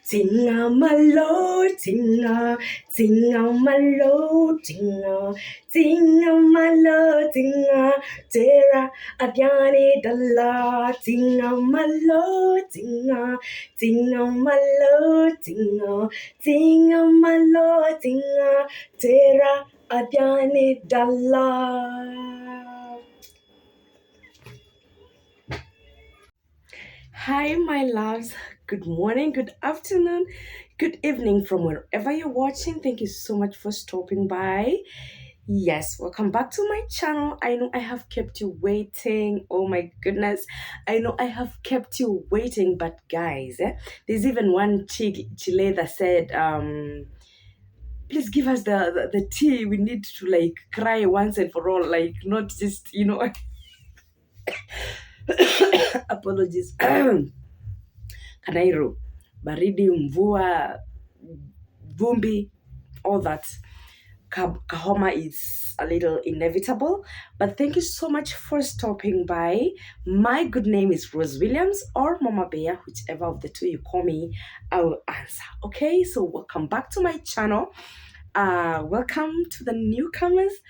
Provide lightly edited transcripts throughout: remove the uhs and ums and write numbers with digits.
Tingamalo, tinga, tingamalo, tinga, tingamalo, tinga, tera adyani dalla, tingamalo, tinga, tingamalo, tinga, tingamalo, tinga, tera adyani dalla. Hi, my loves. Good morning, good afternoon, good evening from wherever you're watching. Thank you so much for stopping by. Yes, welcome back to my channel. I know I have kept you waiting. Oh my goodness. I know I have kept you waiting, but guys, there's even one chile that said, please give us the tea. We need to like cry once and for all, like not just, apologies. Kanairo, baridi, mvua, vumbi, all that. Kahoma is a little inevitable, but thank you so much for stopping by. My good name is Rose Williams or Mama Bear, whichever of the two you call me, I will answer. Okay, so welcome back to my channel. Welcome to the newcomers,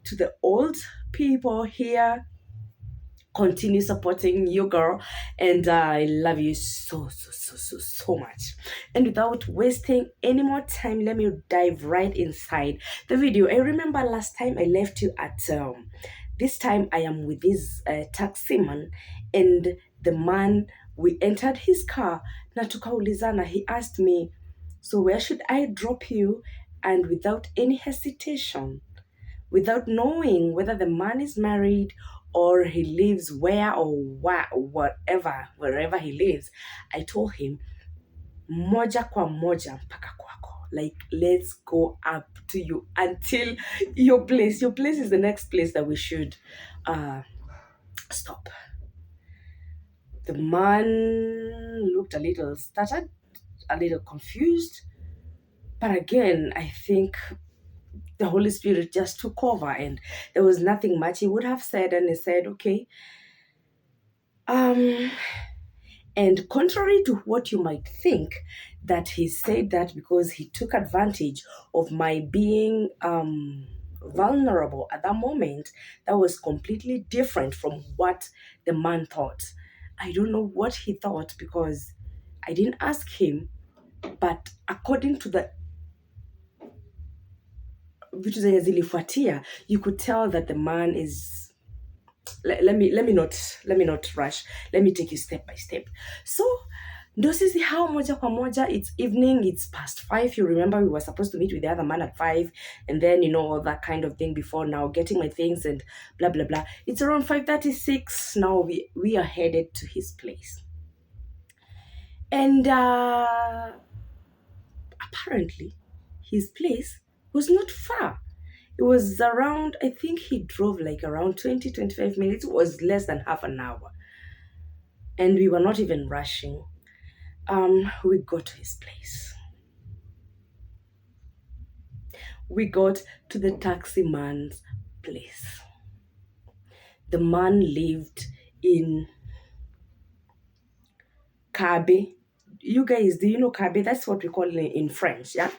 to the old people here. Continue supporting you, girl, and I love you so much. And without wasting any more time, let me dive right inside the video. I remember last time I left you at this time I am with this taxi man, and the man, we entered his car na tukaulizana. He asked me, so where should I drop you? And without any hesitation, without knowing whether the man is married or he lives where or wherever he lives, I told him, moja kwa moja mpaka kwako. Like, let's go up to you until your place. Your place is the next place that we should stop. The man looked a little stuttered, a little confused. But again, I think the Holy Spirit just took over and there was nothing much he would have said. And he said, okay. And contrary to what you might think, that he said that because he took advantage of my being vulnerable at that moment, that was completely different from what the man thought. I don't know what he thought because I didn't ask him, but according to the vitu zenye zilifuatia, you could tell that the man is, let me not rush. Let me take you step by step. So ndo sisi hao moja kwa moja, it's evening, it's past 5. You remember we were supposed to meet with the other man at 5, and then all that kind of thing before now getting my things and blah blah blah. It's around 5:36 now. We are headed to his place, and apparently his place was not far. It was around, I think he drove like around 20-25 minutes. It was less than half an hour. And we were not even rushing. We got to his place. We got to the taxi man's place. The man lived in Kabe. You guys, do you know Kabe? That's what we call it in French, yeah?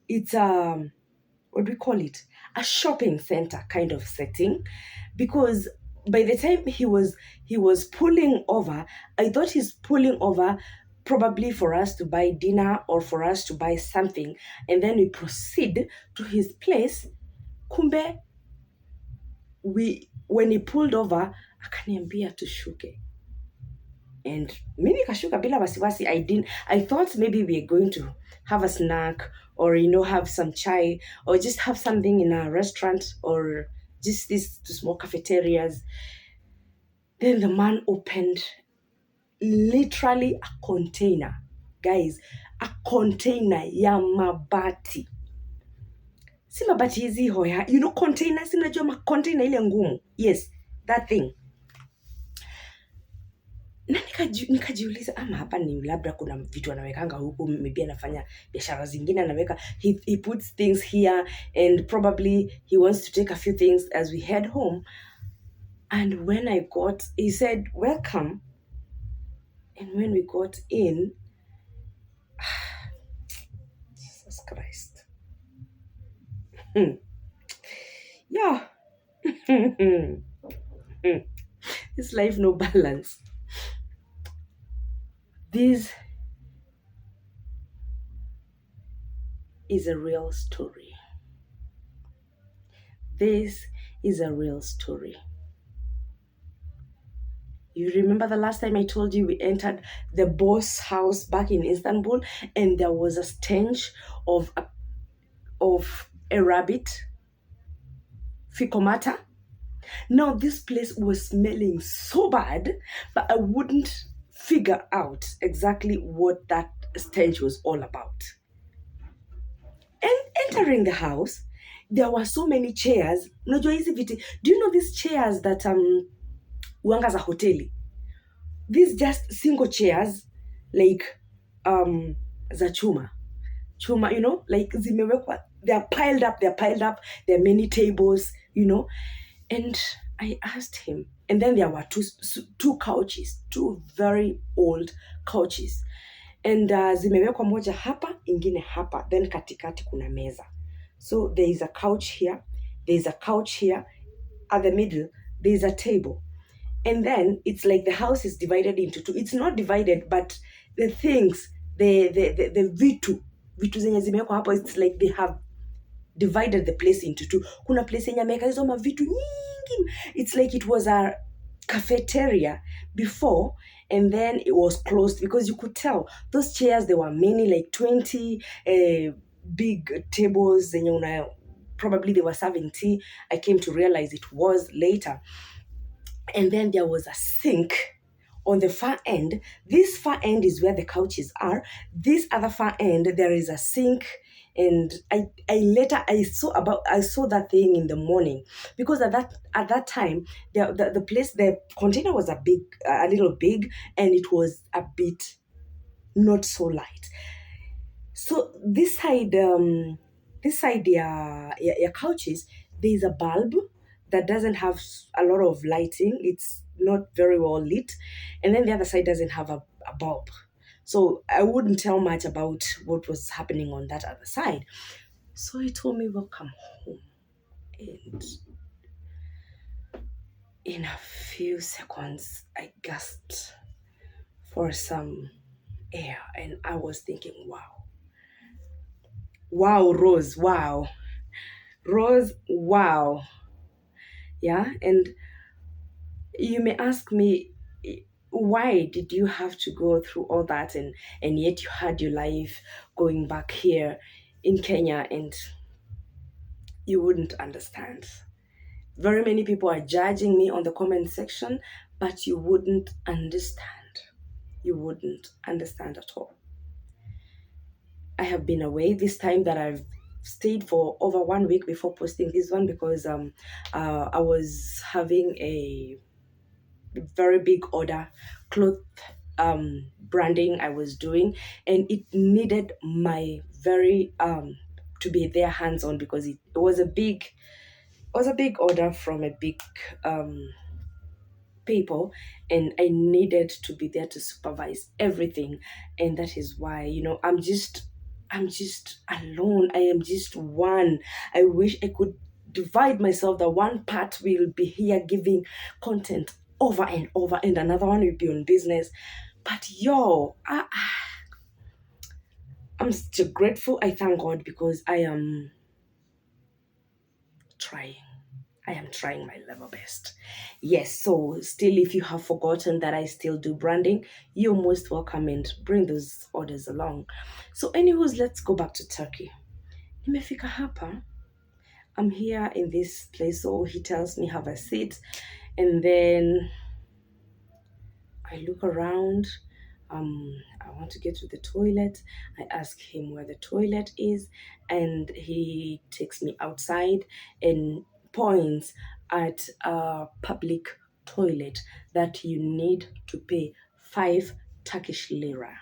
It's what do we call it? A shopping center kind of setting, because by the time he was pulling over, I thought he's pulling over probably for us to buy dinner or for us to buy something, and then we proceed to his place. Kumbe, when he pulled over, akaniambia tushuke. And mimi kashuka bila wasiwasi. I thought maybe we're going to have a snack or have some chai or just have something in a restaurant or just these small cafeterias. Then the man opened literally a container. Guys, a container ya mabati. Si mabati hizi hoya. Container, si mnajua container ile ngumu. Yes, that thing. Na nikajiuliza ama hapa ni labda kuna vitu anawekanga huku, maybe anafanya biashara zingine anaweka, he puts things here and probably he wants to take a few things as we head home. And when he said welcome, And when we got in, Jesus Christ. Yeah. This life no balance. This is a real story. This is a real story. You remember the last time I told you we entered the boss house back in Istanbul and there was a stench of a rabbit, ficomata? Now this place was smelling so bad, but I wouldn't figure out exactly what that stench was all about. And entering the house, there were so many chairs. Unajua hizi viti. Do you know these chairs that huanga za hoteli? These just single chairs, like za chuma. Chuma, like zimewekwa. They're piled up, there are many tables, And I asked him, and then there were two couches, two very old couches. And zimewekwa moja hapa, ingine hapa, then katikati kuna meza. So there is a couch here, there's a couch here, at the middle, there's a table. And then it's like the house is divided into two. It's not divided, but the things, the vitu zenye zimewekwa hapo, it's like they have divided the place into two. Kuna place yenye ameweka hizo mavitu nyingi. It's like it was a cafeteria before, and then it was closed because you could tell those chairs, there were many, like 20 big tables zenye probably they were serving tea. I came to realize it was later. And then there was a sink on the far end. This far end is where the couches are. This other far end, there is a sink. And I saw that thing in the morning, because at that time the container was a little big, and it was a bit not so light. So this side your couches, there is a bulb that doesn't have a lot of lighting. It's not very well lit. And then the other side doesn't have a bulb. So I wouldn't tell much about what was happening on that other side. So he told me, welcome home. And in a few seconds, I gasped for some air. And I was thinking, wow. Wow, Rose, wow. Rose, wow. Yeah, and you may ask me, why did you have to go through all that, and yet you had your life going back here in Kenya, and you wouldn't understand. Very many people are judging me on the comment section, but you wouldn't understand. You wouldn't understand at all. I have been away this time that I've stayed for over 1 week before posting this one, because I was having a very big order, cloth branding I was doing, and it needed my very to be there hands on, because it was a big order from a big people, and I needed to be there to supervise everything. And that is why, I'm just alone. I am just one. I wish I could divide myself, that one part will be here giving content over and over, and another one will be on business. But I'm still grateful. I thank God, because I am trying my level best. Yes, so still, if you have forgotten that I still do branding, you're most welcome, and bring those orders along. So anyways, let's go back to Turkey. Nimefika hapa. I'm here in this place, so he tells me have a seat, and then I look around. I want to get to the toilet. I ask him where the toilet is, and he takes me outside and points at a public toilet that you need to pay 5 Turkish lira.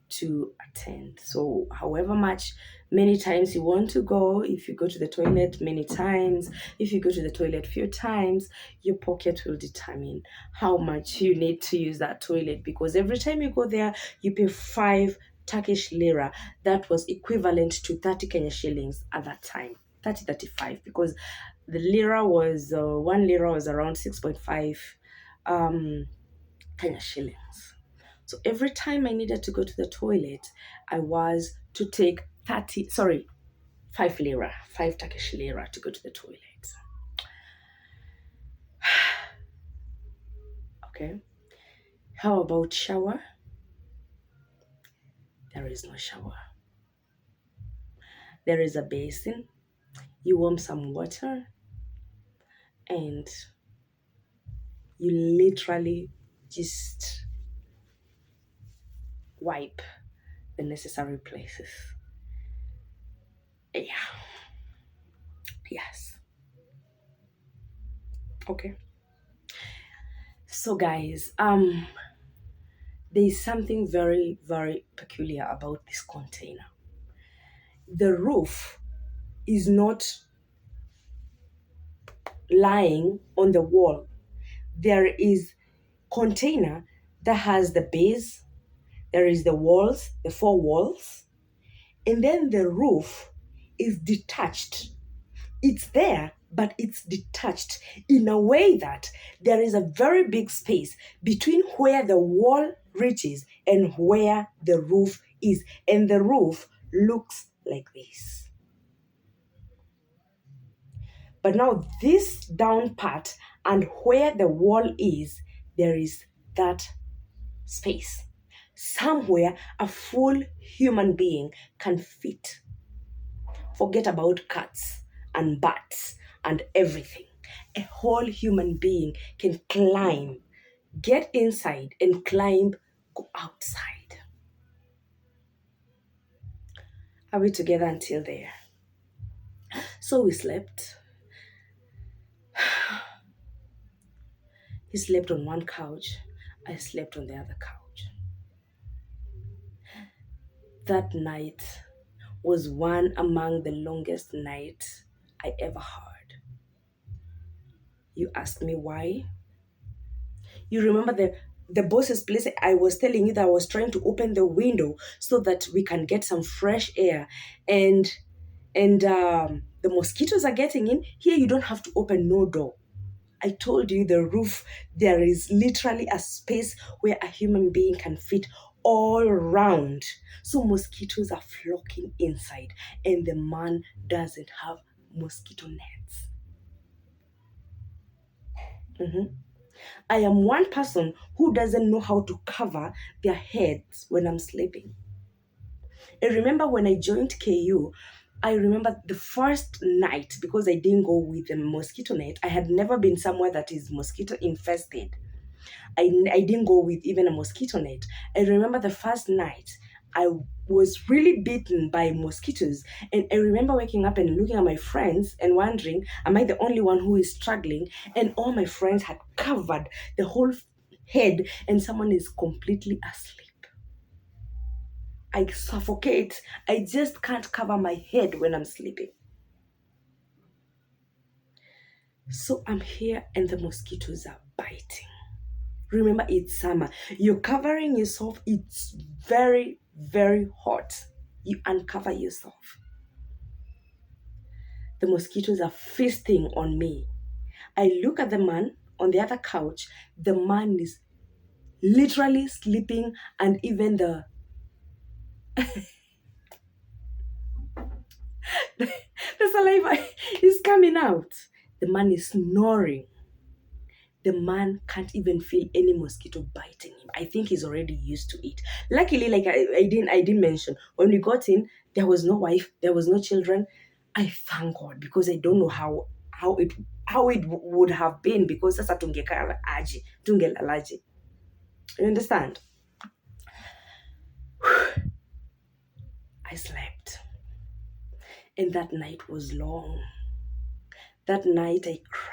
to attend. So, however much, many times you want to go, if you go to the toilet many times, if you go to the toilet few times, your pocket will determine how much you need to use that toilet, because every time you go there, you pay 5 Turkish lira. That was equivalent to 30 Kenya shillings at that time, 35, because the lira was, 1 lira was around 6.5 Kenya shillings. So every time I needed to go to the toilet, I was to take 5 lira, 5 Turkish lira to go to the toilet. Okay. How about shower? There is no shower. There is a basin. You warm some water and you literally just wipe the necessary places. Yeah. Yes. Okay. So guys, there is something very, very peculiar about this container. The roof is not lying on the wall. There is container that has the base, there is the walls, the 4 walls, and then the roof is detached. It's there, but it's detached in a way that there is a very big space between where the wall reaches and where the roof is. And the roof looks like this. But now this down part and where the wall is, there is that space. Somewhere a full human being can fit. Forget about cats and bats and everything. A whole human being can climb, get inside and climb, go outside. Are we together until there? So we slept. He slept on one couch. I slept on the other couch. That night was one among the longest nights I ever heard. You asked me why? You remember the boss's place? I was telling you that I was trying to open the window so that we can get some fresh air, and the mosquitoes are getting in. Here you don't have to open no door. I told you the roof, there is literally a space where a human being can fit all around. So mosquitoes are flocking inside, and the man doesn't have mosquito nets. Mhm. I am one person who doesn't know how to cover their heads when I'm sleeping. I remember when I joined KU, I remember the first night, because I didn't go with a mosquito net. I had never been somewhere that is mosquito infested. I didn't go with even a mosquito net. I remember the first night I was really bitten by mosquitoes. And I remember waking up and looking at my friends and wondering, am I the only one who is struggling? And all my friends had covered the whole head, and someone is completely asleep. I suffocate. I just can't cover my head when I'm sleeping. So I'm here and the mosquitoes are biting. Remember, it's summer. You're covering yourself. It's very, very hot. You uncover yourself. The mosquitoes are feasting on me. I look at the man on the other couch. The man is literally sleeping, and even the the saliva is coming out. The man is snoring. The man can't even feel any mosquito biting him. I think he's already used to it. Luckily, like I didn't mention, when we got in, there was no wife, there was no children. I thank God, because I don't know how it would have been, because sasa tungekaa aje, tungelalaje. You understand? I slept. And that night was long. That night I cried.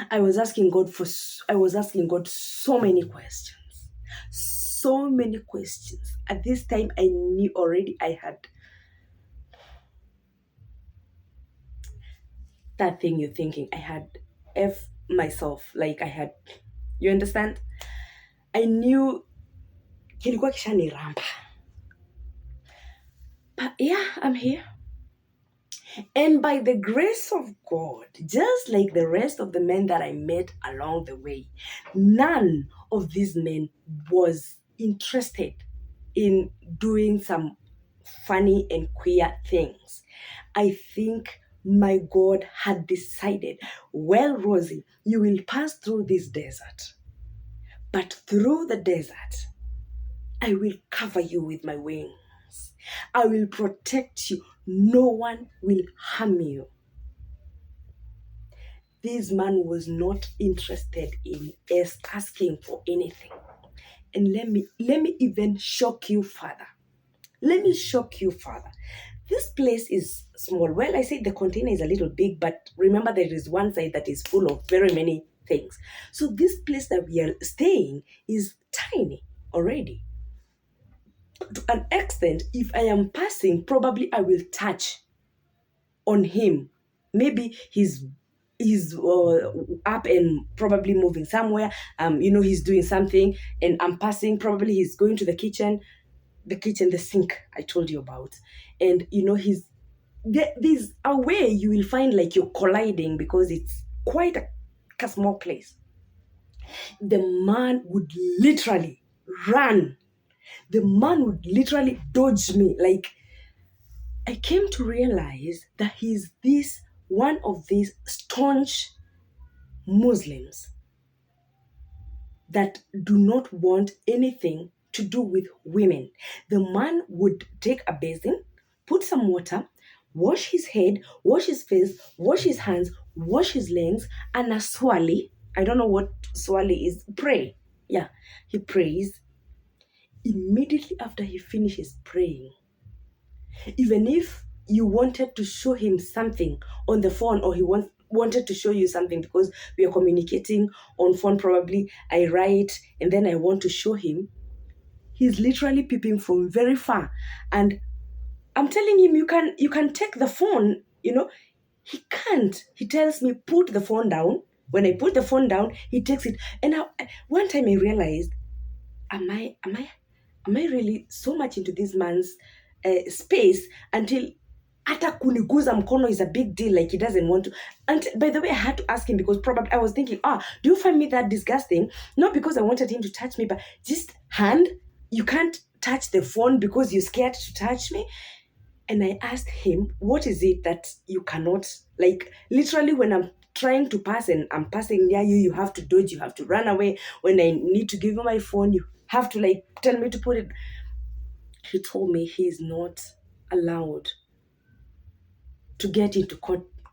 I was asking God so many questions. so many questions. At this time, I knew already I had that thing you're thinking. I had F myself. Like I had, you understand? I knew kilikuwa kishaniramba. But yeah, I'm here. And by the grace of God, just like the rest of the men that I met along the way, none of these men was interested in doing some funny and queer things. I think my God had decided, well, Rosie, you will pass through this desert, but through the desert, I will cover you with my wings. I will protect you. No one will harm you. This man was not interested in us asking for anything. And let me even shock you further. Let me shock you further. This place is small. Well, I say the container is a little big, but remember there is one side that is full of very many things. So this place that we are staying is tiny already. To an extent, if I am passing, probably I will touch on him. Maybe he's up and probably moving somewhere. He's doing something, and I'm passing. Probably he's going to the sink I told you about, and there's a way you will find like you're colliding because it's quite a small place. The man would literally run. The man would literally dodge me. Like I came to realize that he's this one of these staunch Muslims that do not want anything to do with women. The man would take a basin, put some water, wash his head, wash his face, wash his hands, wash his legs, and a swali. I don't know what swali is. Pray. Yeah, he prays. Immediately after he finishes praying, even if you wanted to show him something on the phone or he wanted to show you something because we are communicating on phone, probably I write and then I want to show him, he's literally peeping from very far. And I'm telling him, you can take the phone, he can't. He tells me, put the phone down. When I put the phone down, he takes it. And one time I realized, am I really so much into this man's space until hata kuniguza mkono is a big deal, like he doesn't want to. And by the way, I had to ask him because probably I was thinking, do you find me that disgusting? Not because I wanted him to touch me, but just hand. You can't touch the phone because you're scared to touch me. And I asked him, what is it that you cannot, like literally when I'm trying to pass and I'm passing near you, you have to dodge, you have to run away. When I need to give you my phone, you have to like tell me to put it. He told me he's not allowed to get into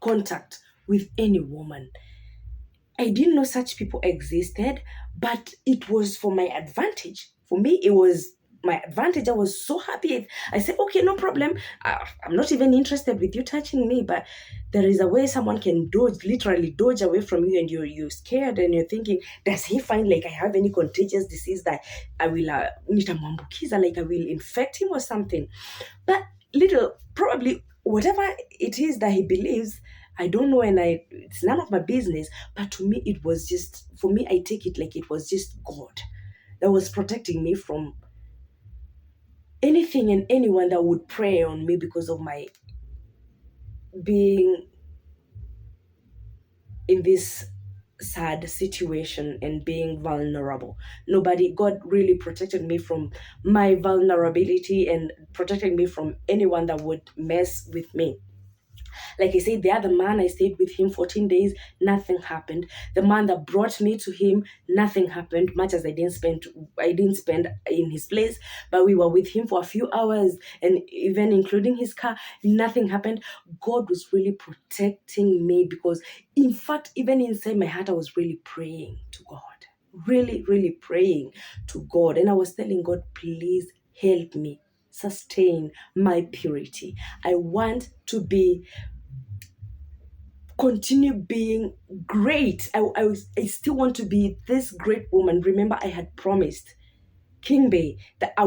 contact with any woman. I didn't know such people existed, but it was for my advantage. For me, it was my advantage. I was so happy. I said, okay, no problem. I'm not even interested with you touching me, but there is a way someone can literally dodge away from you, and you're scared and you're thinking, does he find like I have any contagious disease that I will nitamwambukiza, like I will infect him or something? But probably whatever it is that he believes, I don't know, and it's none of my business. But to me, it was just, for me, I take it like it was just God that was protecting me from anything and anyone that would prey on me because of my being in this sad situation and being vulnerable. God really protected me from my vulnerability and protected me from anyone that would mess with me. Like I said, the other man, I stayed with him 14 days, nothing happened. The man that brought me to him, nothing happened, much as I didn't spend in his place, but we were with him for a few hours, and even including his car, nothing happened. God was really protecting me because, in fact, even inside my heart, I was really praying to God. Really, really praying to God. And I was telling God, please help me sustain my purity. I want to continue being great. I still want to be this great woman. Remember, I had promised King Bay, that I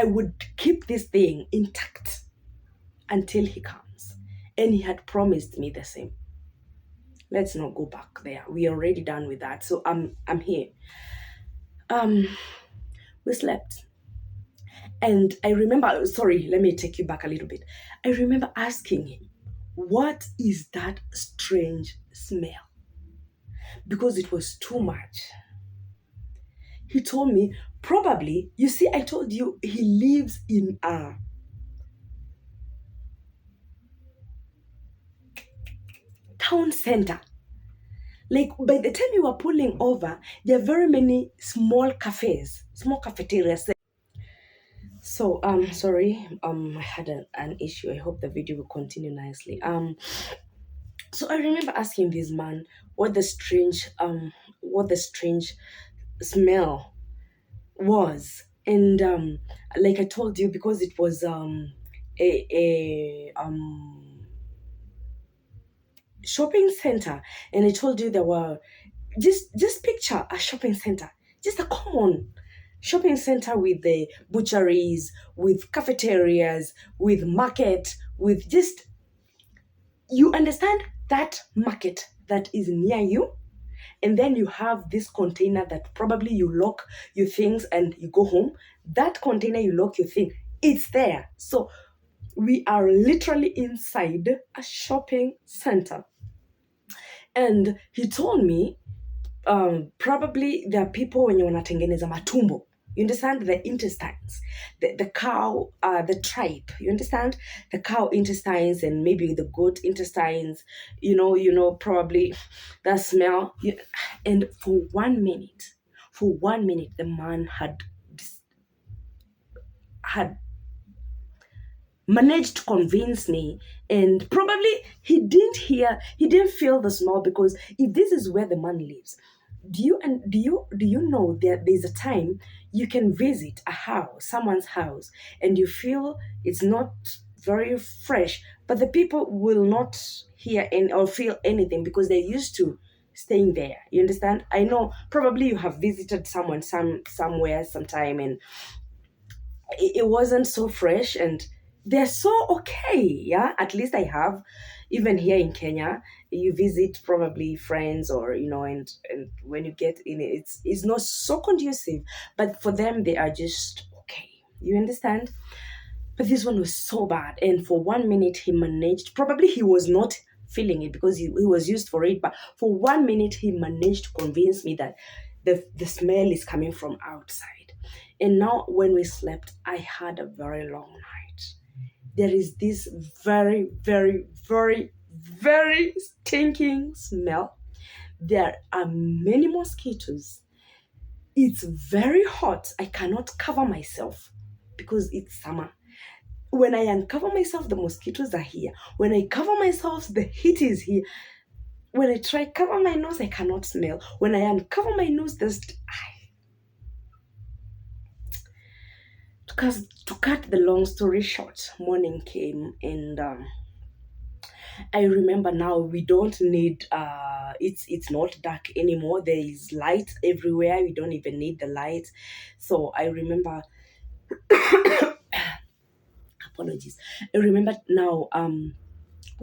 would keep this thing intact until he comes. And he had promised me the same. Let's not go back there. We are already done with that. So I'm here. Um we slept. And I remember, sorry, let me take you back a little bit. I remember asking him, what is that strange smell? Because it was too much. He told me, probably, you see, I told you he lives in a town center. Like by the time you were pulling over, there are very many small cafes, small cafeterias. So sorry, I had an issue. I hope the video will continue nicely. So I remember asking this man what the strange smell was. And like I told you, because it was a shopping center, and I told you there were, just picture a shopping center, just a common shopping center with the butcheries, with cafeterias, with market, with just, you understand that market that is near you. And then you have this container that probably you lock your things and you go home. That container you lock your thing, it's there. So we are literally inside a shopping center. And he told me, probably there are people wenye wanatengeneza matumbo. You understand? The intestines, the cow, the tripe. You understand? The cow intestines and maybe the goat intestines. Probably that smell. And for 1 minute, the man had managed to convince me, and probably he didn't feel the smell, because if this is where the man lives, do you know that there's a time you can visit someone's house, and you feel it's not very fresh, but the people will not hear or feel anything because they're used to staying there. You understand? I know probably you have visited someone somewhere sometime, and it wasn't so fresh, and they're so okay. Yeah, at least I have. Even here in Kenya, you visit probably friends, or and when you get in it, it's not so conducive, but for them they are just okay. You understand? But this one was so bad, and for 1 minute he managed, probably he was not feeling it because he was used for it, but for 1 minute he managed to convince me that the smell is coming from outside. And now when we slept, I had a very long night. There is this very, very, very, very stinking smell. There are many mosquitoes. It's very hot. I cannot cover myself because it's summer. When I uncover myself, the mosquitoes are here. When I cover myself, the heat is here. When I try cover my nose, I cannot smell. When I uncover my nose, to cut the long story short, morning came, and I remember now we don't need it's not dark anymore. There is light everywhere. We don't even need the light. So I remember apologies. I remember now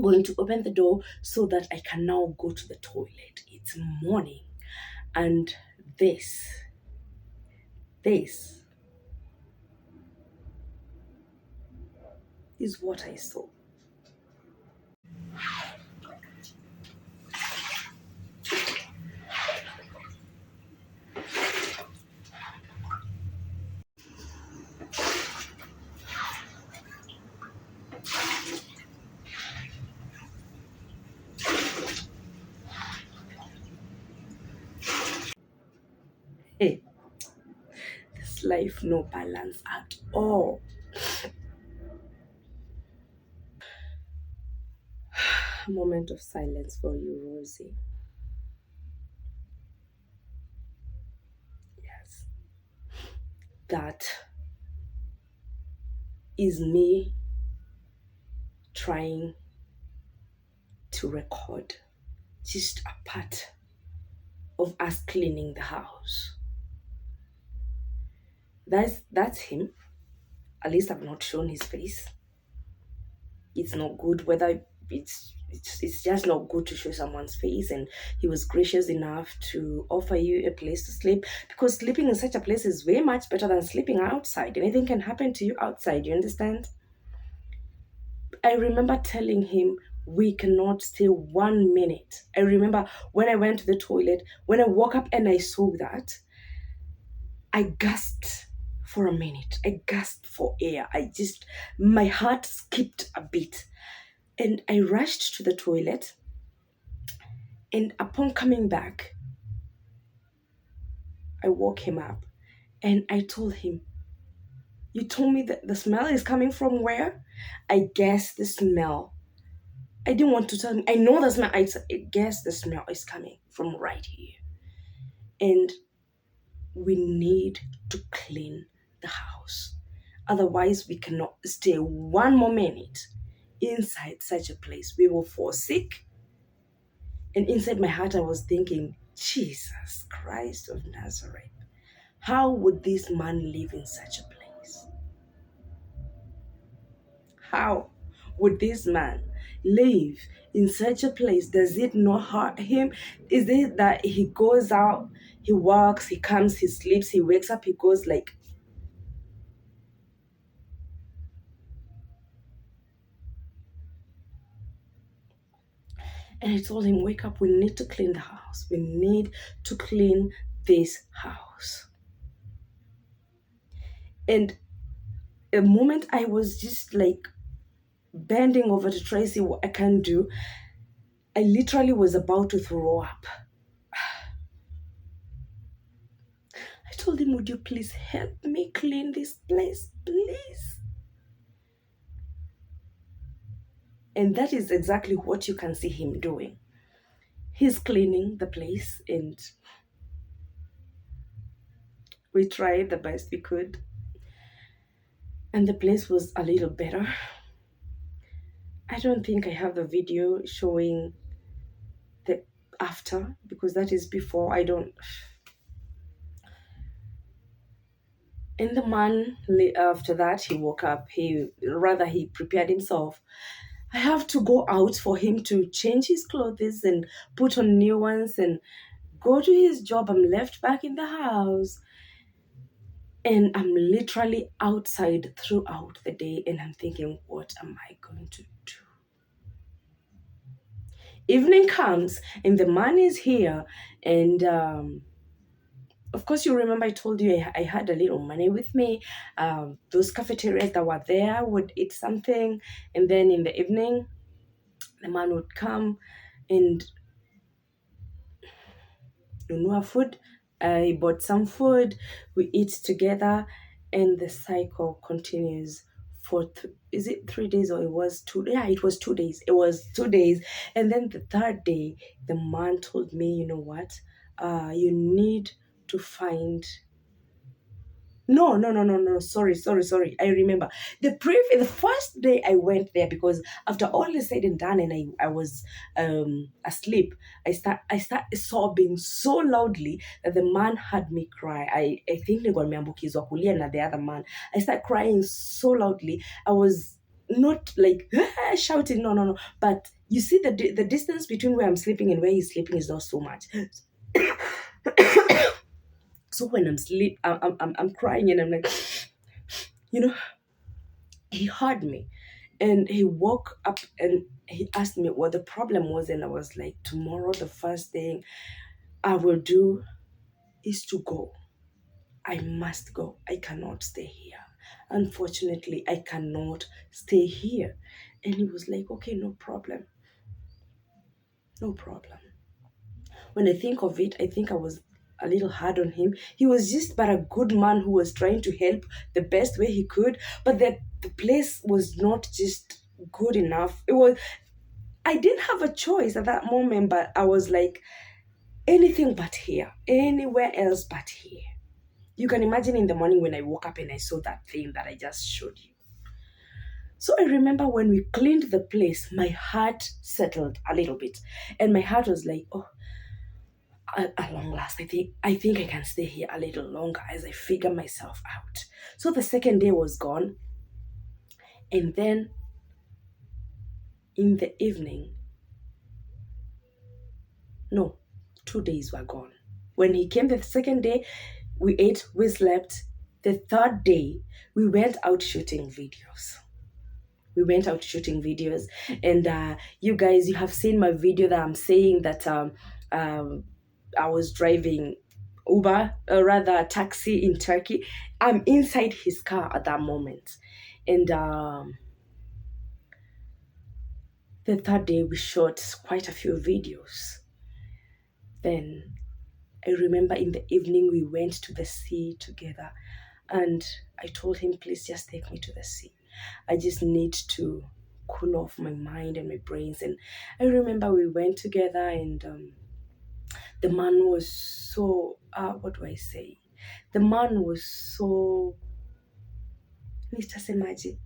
going to open the door so that I can now go to the toilet. It's morning, and this is what I saw. Hey, this life no balance at all. A moment of silence for you, Rosie. Yes. That is me trying to record just a part of us cleaning the house. That's him. At least I've not shown his face. It's not good whether it's just not good to show someone's face. And he was gracious enough to offer you a place to sleep, because sleeping in such a place is way much better than sleeping outside. Anything can happen to you outside, you understand? I remember telling him we cannot stay 1 minute. I remember when I went to the toilet, when I woke up and I saw that, I gasped for a minute. I gasped for air. My heart skipped a bit. And I rushed to the toilet. And upon coming back, I woke him up and I told him, "You told me that the smell is coming from where?" "I guess the smell." I didn't want to tell him. "I know the smell." I guess the smell is coming from right here. And we need to clean the house. Otherwise, we cannot stay 1 more minute inside such a place. We will fall sick. And inside my heart, I was thinking, Jesus Christ of Nazareth, how would this man live in such a place? How would this man live in such a place? Does it not hurt him? Is it that he goes out, he works, he comes, he sleeps, he wakes up, he goes like, and I told him, wake up, we need to clean the house. We need to clean this house. And a moment I was just like bending over to try to see what I can do, I literally was about to throw up. I told him, would you please help me clean this place, please? And that is exactly what you can see him doing. He's cleaning the place, and we tried the best we could. And the place was a little better. I don't think I have the video showing the after, because that is before. I don't. And the man, after that, he woke up. He prepared himself. I have to go out for him to change his clothes and put on new ones and go to his job. I'm left back in the house. And I'm literally outside throughout the day. And I'm thinking, what am I going to do? Evening comes and the man is here. And of course, you remember I told you I had a little money with me. Those cafeterias that were there would eat something. And then in the evening, the man would come and nunua food. I bought some food. We eat together. And the cycle continues for, is it 3 days or it was 2? Yeah, it was 2 days. It was 2 days. And then the third day, the man told me, you know what? You need to find. No. Sorry. I remember the first day I went there, because after all is said and done, and I was asleep. I start sobbing so loudly that the man had me cry. I think nimeambukizwa kulia na the other man. I start crying so loudly. I was not like shouting, no. But you see, the distance between where I'm sleeping and where he's sleeping is not so much. So when I'm crying and I'm like, he heard me, and he woke up and he asked me what the problem was. And I was like, tomorrow, the first thing I will do is to go. I must go. I cannot stay here. Unfortunately, I cannot stay here. And he was like, okay, no problem. No problem. When I think of it, I think I was a little hard on him. He was just but a good man who was trying to help the best way he could. But the place was not just good enough. I didn't have a choice at that moment, but I was like, anything but here, anywhere else but here. You can imagine in the morning when I woke up and I saw that thing that I just showed you. So I remember when we cleaned the place, my heart settled a little bit. And my heart was like, oh, at long last, I think I can stay here a little longer as I figure myself out. So the second day was gone, and then in the evening, no, 2 days were gone. When he came the second day, we ate, we slept. The third day, we went out shooting videos. We went out shooting videos, and you guys, you have seen my video that I'm saying that um, I was driving Uber, or rather taxi in Turkey. I'm inside his car at that moment, and the third day we shot quite a few videos. Then I remember in the evening we went to the sea together, and I told him, please just take me to the sea. I just need to cool off my mind and my brains. And I remember we went together, and the man was so, what do I say? The man was so, Mr. Semaji,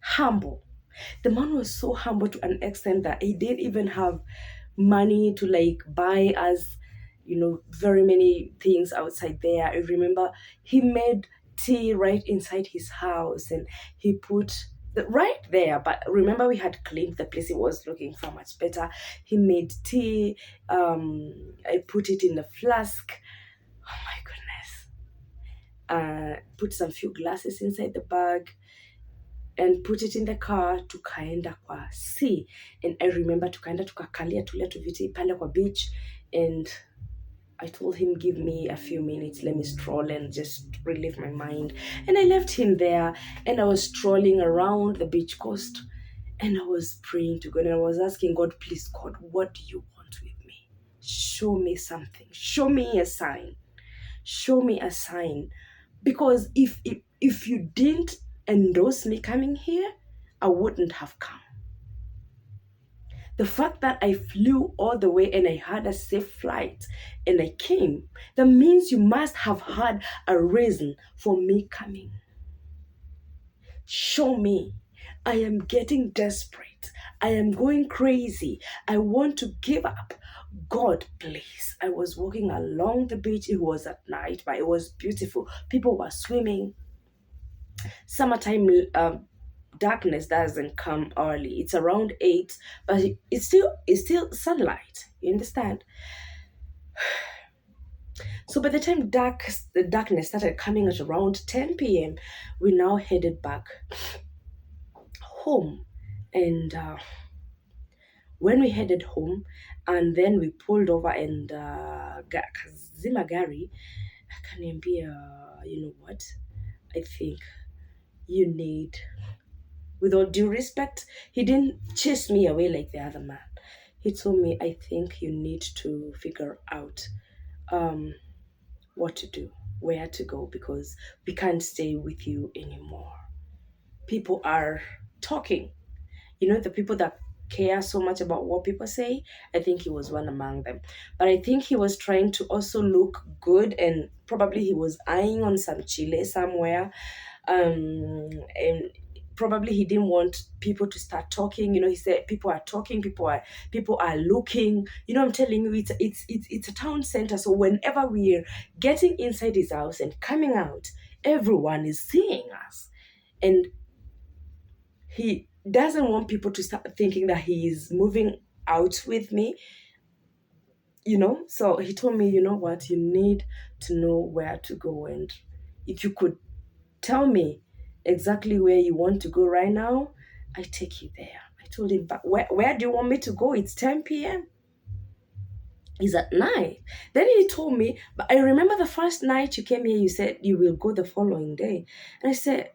humble. The man was so humble to an extent that he didn't even have money to like buy us, very many things outside there. I remember he made tea right inside his house, and he put right there. But remember, we had cleaned the place. It was looking far much better. He made tea. I put it in the flask. Oh my goodness. Put some few glasses inside the bag and put it in the car, tukaenda kwa sea. And I remember tukaenda tukakalia tule tuviti pale kwa beach, and I told him, give me a few minutes, let me stroll and just relieve my mind. And I left him there, and I was strolling around the beach coast, and I was praying to God, and I was asking God, please God, what do you want with me? Show me something. Show me a sign. Show me a sign. Because if you didn't endorse me coming here, I wouldn't have come. The fact that I flew all the way and I had a safe flight and I came, that means you must have had a reason for me coming. Show me. I am getting desperate. I am going crazy. I want to give up. God, please. I was walking along the beach. It was at night, but it was beautiful. People were swimming. Summertime darkness doesn't come early. It's around 8, but it's still sunlight. You understand? So by the time the darkness started coming at around 10 p.m., we now headed back home. And when we headed home, and then we pulled over, and kazima gari akaniambia, you know what? I think you need, with all due respect, he didn't chase me away like the other man. He told me, I think you need to figure out what to do, where to go, because we can't stay with you anymore. People are talking. The people that care so much about what people say, I think he was one among them. But I think he was trying to also look good, and probably he was eyeing on some chile somewhere. And probably he didn't want people to start talking. He said people are talking, people are looking. I'm telling you, it's a town center. So whenever we're getting inside his house and coming out, everyone is seeing us. And he doesn't want people to start thinking that he is moving out with me. So he told me, you know what, you need to know where to go, and if you could tell me exactly where you want to go right now, I take you there. I told him, but where do you want me to go? It's 10 p.m. It's at night. Then he told me, but I remember the first night you came here, you said you will go the following day. And I said,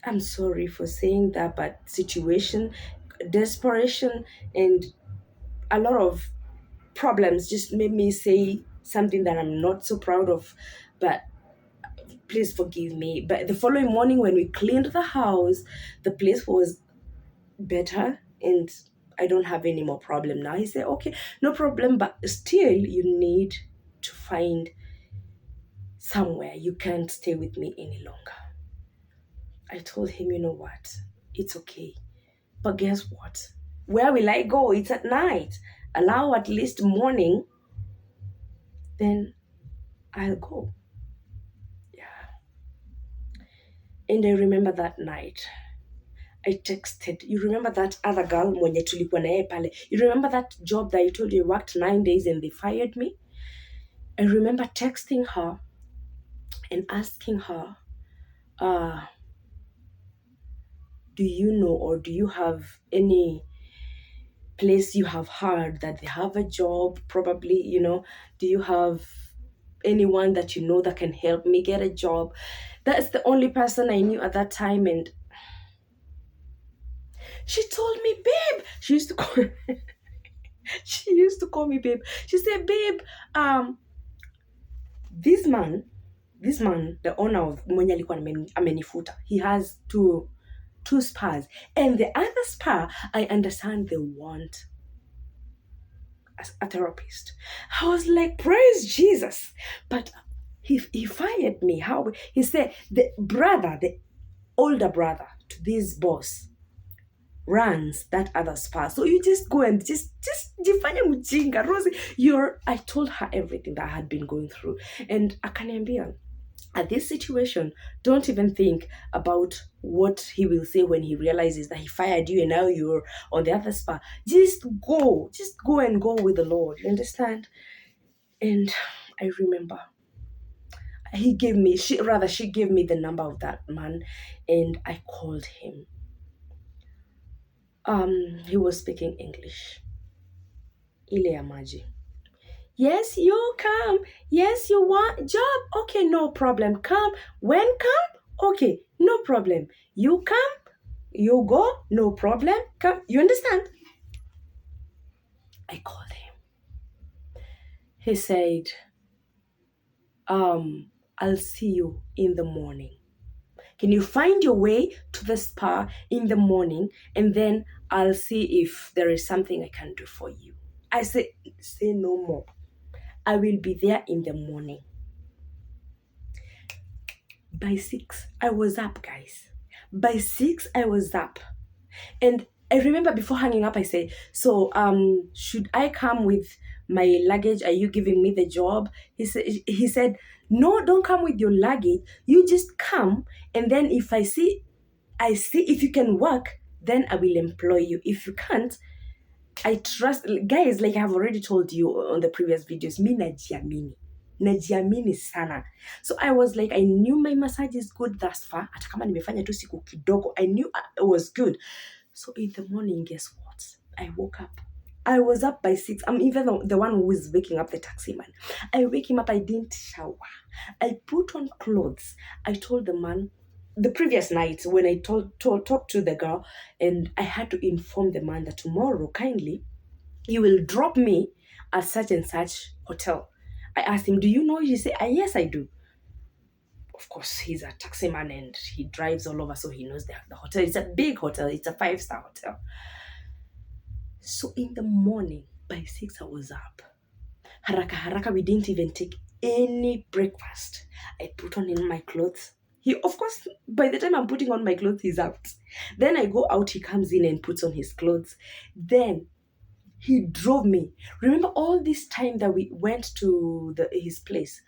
I'm sorry for saying that, but situation, desperation, and a lot of problems just made me say something that I'm not so proud of. But please forgive me. But the following morning, when we cleaned the house, the place was better, and I don't have any more problem now. He said, okay, no problem, but still you need to find somewhere. You can't stay with me any longer. I told him, you know what? It's okay. But guess what? Where will I go? It's at night. Allow at least morning then I'll go. Yeah. And I remember that night, I texted. You remember that other girl mwenye tulikuwa na yeye pale? You remember that job that I told you I worked 9 days and they fired me? I remember texting her and asking her, uh, do you know or do you have any place you have heard that they have a job? Probably, do you have anyone that you know that can help me get a job? That's the only person I knew at that time. And she told me, babe, she used to call she used to call me babe. She said, babe, this man, the owner of mwenye alikuwa amenifuta, he has two spas, and the other spa, I understand they want a therapist. I was like, praise Jesus. But he fired me. How? He said the older brother to this boss runs that other spa. So you just go and just jifanye mjinga. Rosie, I told her everything that I had been going through. And akaniambia, at this situation, don't even think about what he will say when he realizes that he fired you and now you're on the other spa. Just go and go with the Lord. You understand? And I remember she gave me the number of that man, and I called him. He was speaking English. Ile ya maji. Yes, you come. Yes, you want job. Okay, no problem. Come. When come? Okay, no problem. You come, you go, no problem. Come. You understand? I called him. He said, I'll see you in the morning. Can you find your way to the spa in the morning, and then I'll see if there is something I can do for you. I said, say no more. I will be there in the morning. By 6, I was up, guys. By 6, I was up. And I remember before hanging up, I said, so should I come with my luggage? Are you giving me the job? He said, no, don't come with your luggage. You just come, and then if I see if you can work, then I will employ you. If you can't, I trust, guys, like I have already told you on the previous videos, mi najiamini sana. So I was like, I knew my massage is good thus far. Hata kama nimefanya tu siku kidogo, I knew it was good. So in the morning, guess what? I woke up. I was up by 6. I'm even the one who is waking up the taxi man. I wake him up. I didn't shower. I put on clothes. I told the man, the previous night when I talked to the girl, and I had to inform the man that tomorrow, kindly, you will drop me at such and such hotel. I asked him, do you know? He said, yes, I do. Of course, he's a taxi man and he drives all over, so he knows the hotel. It's a big hotel. It's a 5-star hotel. So in the morning, by 6, I was up. Haraka, we didn't even take any breakfast. I put on in my clothes. Of course, by the time I'm putting on my clothes, he's out. Then I go out, he comes in and puts on his clothes. Then he drove me. Remember all this time that we went to his place?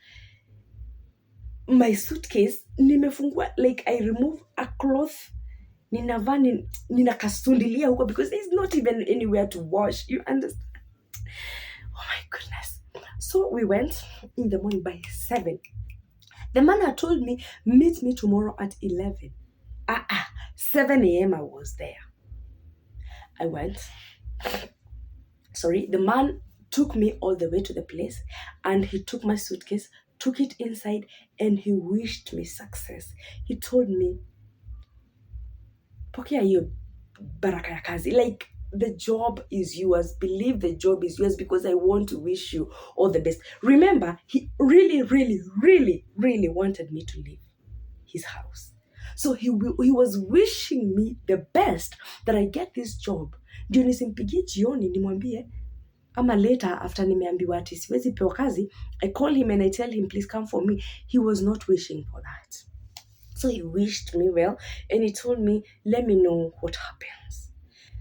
My suitcase, nimefungua, like I remove a cloth, ninakasundilia huko because there's not even anywhere to wash. You understand? Oh my goodness. So we went in the morning by 7. The man had told me, meet me tomorrow at 11. 7 a.m. I was there. I went. Sorry, the man took me all the way to the place, and he took my suitcase, took it inside, and he wished me success. He told me, pokea hiyo baraka ya kazi. Like, the job is yours. Believe the job is yours because I want to wish you all the best. Remember, he really, really, really, really wanted me to leave his house. So he was wishing me the best that I get this job. Ndio nisimpigie jioni nimwambie, ama later after nimeambiwa ati siwezi pewa kazi, I call him and I tell him, please come for me. He was not wishing for that. So he wished me well, and he told me, let me know what happens.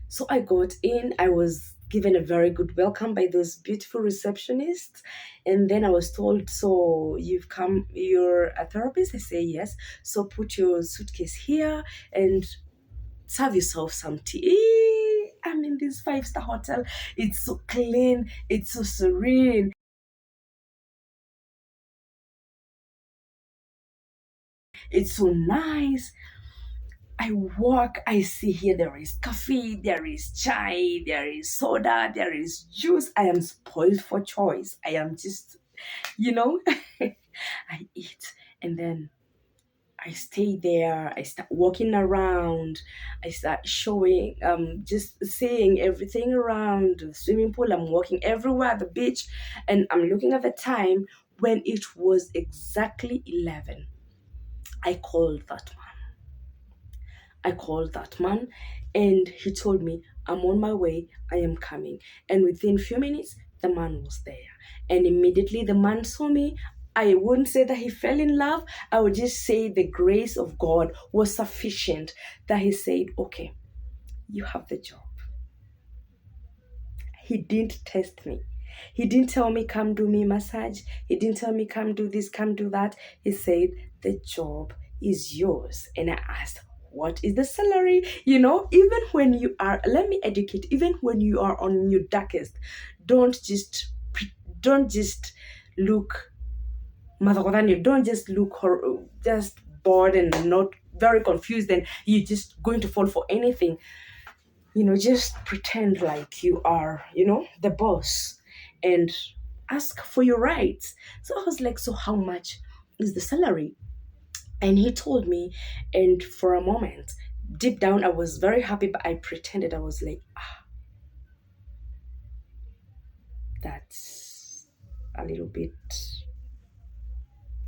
So I got in. I was given a very good welcome by those beautiful receptionists. And then I was told, so you're a therapist? I say yes. So put your suitcase here and serve yourself some tea. I'm in this 5-star hotel. It's so clean, it's so serene, it's so nice. I walk, I see here there is coffee, there is chai, there is soda, there is juice. I am spoiled for choice. I am just, you know, I eat and then I stay there. I start walking around. I start showing, just seeing everything around the swimming pool. I'm walking everywhere at the beach, and I'm looking at the time when it was exactly 11. I called that I called that man and he told me, I'm on my way, I am coming. And within few minutes, the man was there. And immediately the man saw me. I wouldn't say that he fell in love. I would just say the grace of God was sufficient that he said, okay, you have the job. He didn't test me. He didn't tell me, come do me massage. He didn't tell me, come do this, come do that. He said, the job is yours. And I asked, what is the salary? Even when you are, let me educate, even when you are on your darkest, don't just, don't just look, don't just look, just bored and not very confused and you're just going to fall for anything. Just pretend like you are, the boss and ask for your rights. So I was like, so how much is the salary? And he told me, and for a moment, deep down, I was very happy, but I pretended. I was like, that's a little bit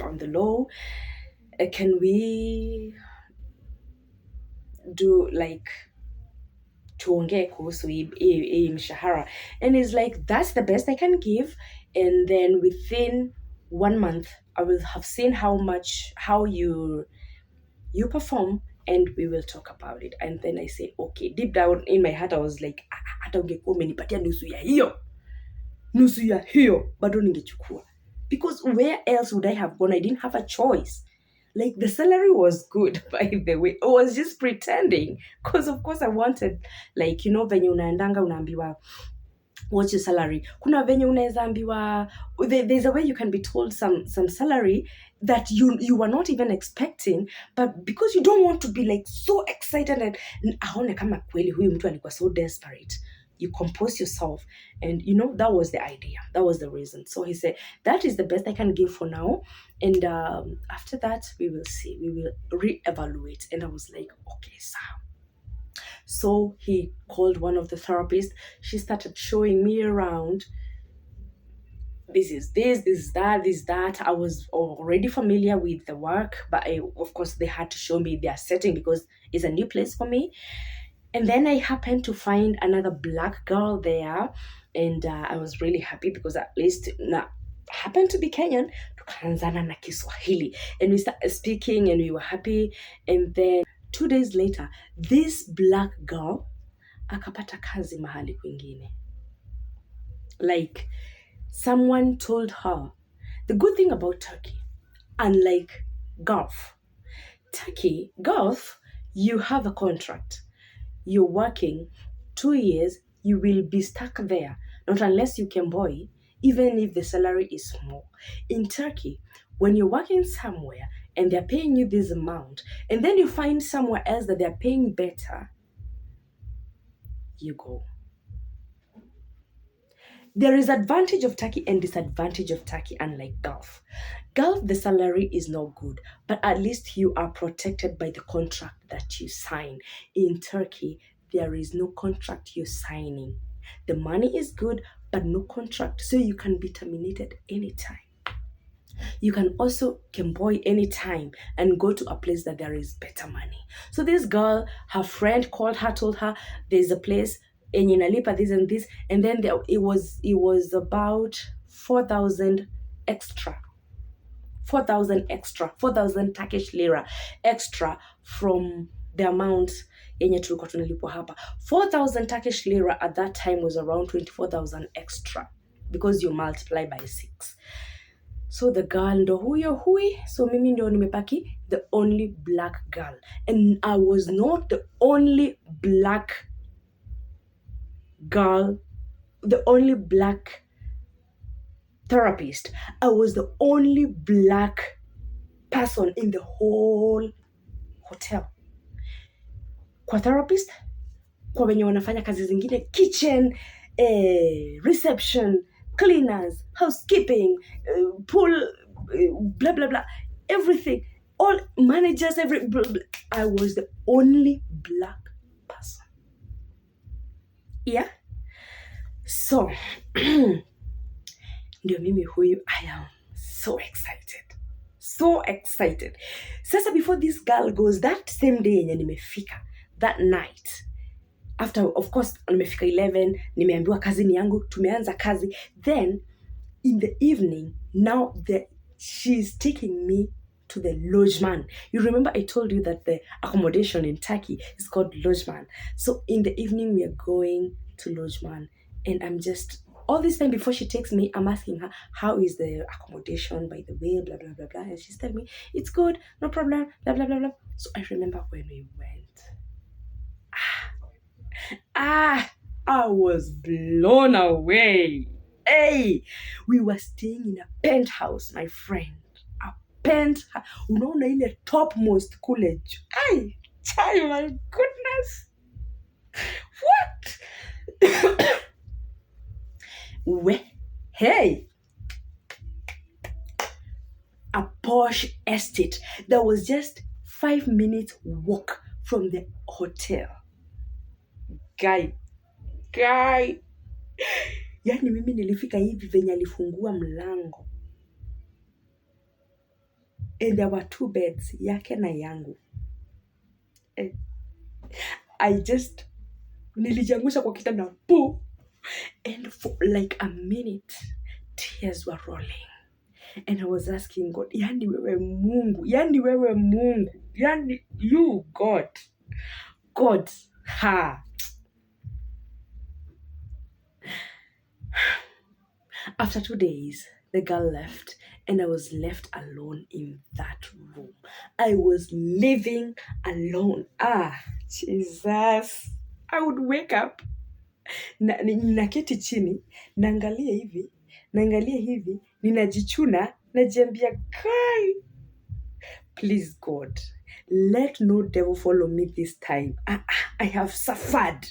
on the low. Can we do like tuongee kuhusu hii mshahara? And it's like, that's the best I can give. And then within 1 month I will have seen how you perform, and we will talk about it. And then I said, okay. Deep down in my heart I was like, hata ungekuwa umenipatia nusu ya hiyo bado ningechukua, because where else would I have gone? I didn't have a choice. Like, the salary was good, by the way. I was just pretending because of course I wanted, like, venye unaendanga unaambiwa what's your salary. Kuna venye unaweza ambiwa, there's a way you can be told some salary that you were not even expecting, but because you don't want to be like so excited and aone kama kweli huyu mtu alikuwa so desperate, you compose yourself. And that was the idea, that was the reason. So he said, that is the best I can give for now, and after that we will see, we will reevaluate. And I was like, okay, so he called one of the therapists. She started showing me around. This is that. I was already familiar with the work, but of course they had to show me their setting because it's a new place for me. And then I happened to find another black girl there, and I was really happy because at least happened to be Kenyan. Tukaanzana na Kiswahili, and we started speaking, and we were happy. And then 2 days later, this black girl akapata kazi mahali kwingine. Like, someone told her. The good thing about Turkey, unlike Gulf, you have a contract. You're working 2 years, you will be stuck there, not unless you can boy, even if the salary is small. In Turkey, when you're working somewhere and they're paying you this amount, and then you find somewhere else that they're paying better, you go. There is advantage of Turkey and disadvantage of Turkey, unlike Gulf. Gulf, the salary is not good, but at least you are protected by the contract that you sign. In Turkey, there is no contract you're signing. The money is good, but no contract, so you can be terminated anytime. You can also boy anytime and go to a place that there is better money. So this girl, her friend called her, told her there's a place in Inalipa, this and this, and then it was about 4,000 extra. 4,000 Turkish lira extra from the amount yenye tulikuwa tunalipwa hapa. 4,000 Turkish lira at that time was around 24,000 extra because you multiply by 6. So the girl ndo huyo hui, so mimi ndo nimebaki the only black girl, and I was not the only black girl, the only black therapist. I was the only black person in the whole hotel. Kwa therapist, kwa wenye wanafanya kazi zingine, kitchen, reception, cleaners, housekeeping, pool, blah blah blah, everything, all managers, I was the only black person. Yeah. So ndio mimi huyu. I am so excited, so excited. Sasa before this girl goes, that same day yenye nimefika, that night after, of course, nimefika 11, nimeambiwa kazi ni yangu, tumeanza kazi. Then in the evening, now she's taking me to the logement. You remember I told you that the accommodation in Turkey is called logement. So in the evening we are going to logement, and I'm just, all this time before she takes me, I'm asking her, how is the accommodation, by the way, blah blah blah blah, and she's telling me it's good, no problem, blah blah blah blah. So I remember when we went, I was blown away. Hey, we were staying in a penthouse, my friend. A penthouse. Unaona ile topmost kule juu. Hey, child, my goodness. What? Hey. A posh estate that was just 5 minutes walk from the hotel. Guy. Yani mimi nilifika hivi venye alifungua mlango, and there were 2 beds, yake na yangu. I just nilijangusha kwa kitanda poo, and for like a minute tears were rolling, and I was asking God, yani wewe Mungu, yani you God, ha. After 2 days, the girl left, and I was left alone in that room. I was living alone. Jesus. I would wake up, naketi chini, naangalia hivi, ninajichuna, najiambia, kai, please God, let no devil follow me this time. I have suffered.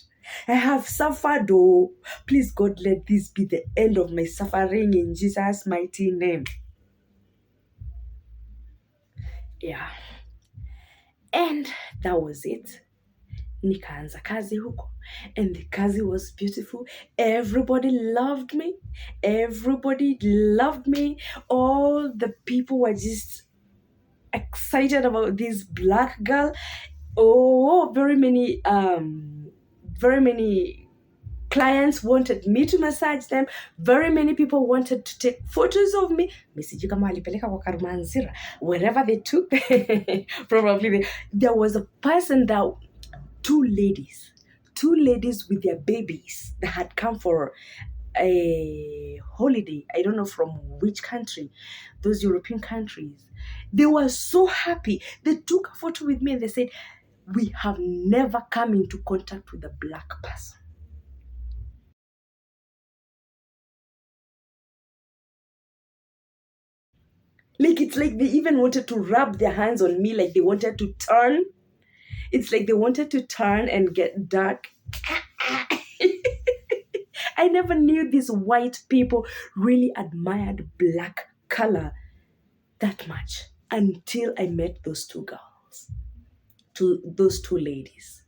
Oh, please God, let this be the end of my suffering in Jesus' mighty name. Yeah. And that was it. Nikaanza kazi huko, and the kazi was beautiful. Everybody loved me. All the people were just excited about this black girl. Oh, very many clients wanted me to massage them. Very many people wanted to take photos of me. Misiji kama alipeleka kwa Karumanzira, wherever they took, probably there was a person that, two ladies with their babies that had come for a holiday. I don't know from which country, those European countries. They were so happy. They took a photo with me and they said, we have never come into contact with a black person. Like, it's like they even wanted to rub their hands on me, like they wanted to turn. It's like they wanted to turn and get dark. I never knew these white people really admired black color that much until I met those 2 girls, those 2 ladies.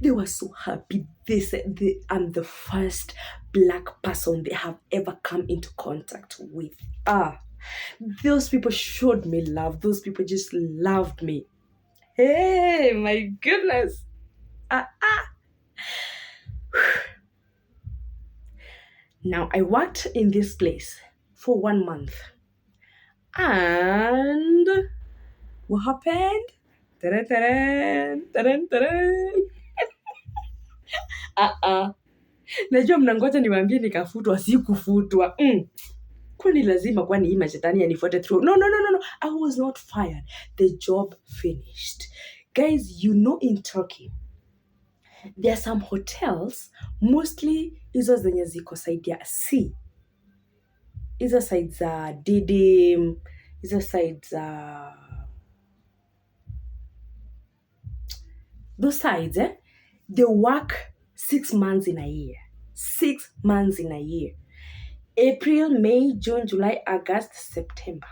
They were so happy. They said, I'm the first black person they have ever come into contact with. Those people showed me love. Those people just loved me. Hey, my goodness. Now, I worked in this place for 1 month. And what happened? Teren, teren, teren, teren. Najua mnangoja niwaambie nikafutwa, sikufutwa. Kwani lazima kwani hii mashetani yanifuate through? No. I was not fired. The job finished. Guys, in Turkey, there are some hotels, mostly hizo zenye ziko side ya sea. Hizo side za Didim, hizo side za those sides, they work 6 months in a year. 6 months in a year. April, May, June, July, August, September.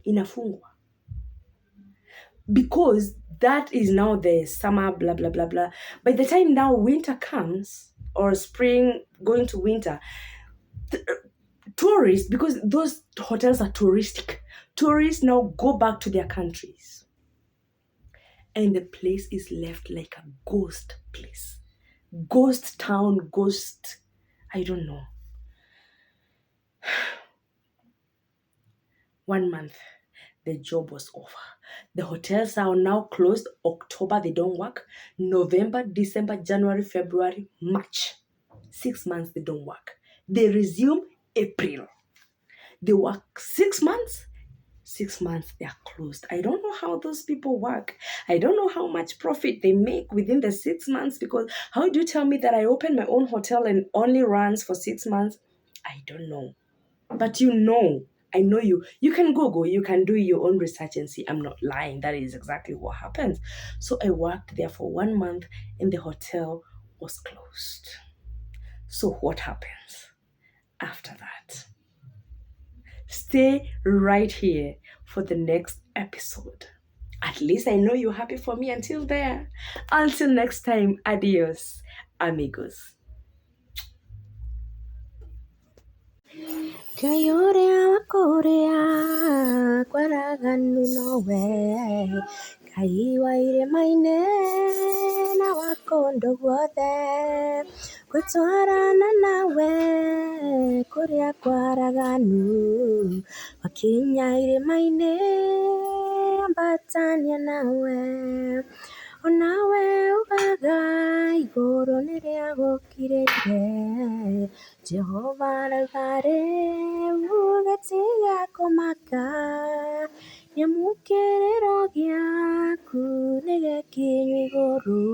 Inafungwa. Because that is now the summer, blah, blah, blah, blah. By the time now winter comes, or spring going to winter, tourists, because those hotels are touristic, tourists now go back to their countries. And the place is left like a ghost place. Ghost town, I don't know. 1 month, the job was over. The hotels are now closed. October, they don't work. November, December, January, February, March. 6 months, they don't work. They resume April. They work 6 months. 6 months, they are closed. I don't know how those people work. I don't know how much profit they make within the 6 months, because how do you tell me that I open my own hotel and only runs for 6 months? I don't know. But I know you. You can Google, you can do your own research and see. I'm not lying. That is exactly what happens. So I worked there for 1 month and the hotel was closed. So what happens after that? Stay right here for the next episode. At least I know you're happy for me until there. Until next time, adios, amigos. Kayorea wakorea kwaraganu nowe Kaiwa irĩma-inĩ na wakondo guothe gũtwarana nawe kũrĩa kwaraganu wakinya irĩma-inĩ ambatania nawe onawe ugaga igũrũ nĩrĩagũkirĩire Jehova arauga rĩu gĩtiga kũmaka nyamũkĩrĩro gĩaku nĩgĩkinyu igũrũ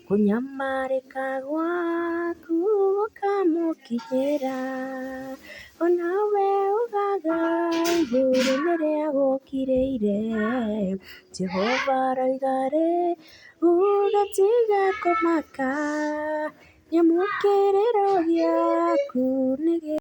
kũnyamarĩka gwaku gũkamũkinyĩra onawe ugaga igũrũ nĩrĩagũkirĩire Jehova arauga rĩu gĩtiga kũmaka nyamũkĩrĩro gĩaku nĩgĩ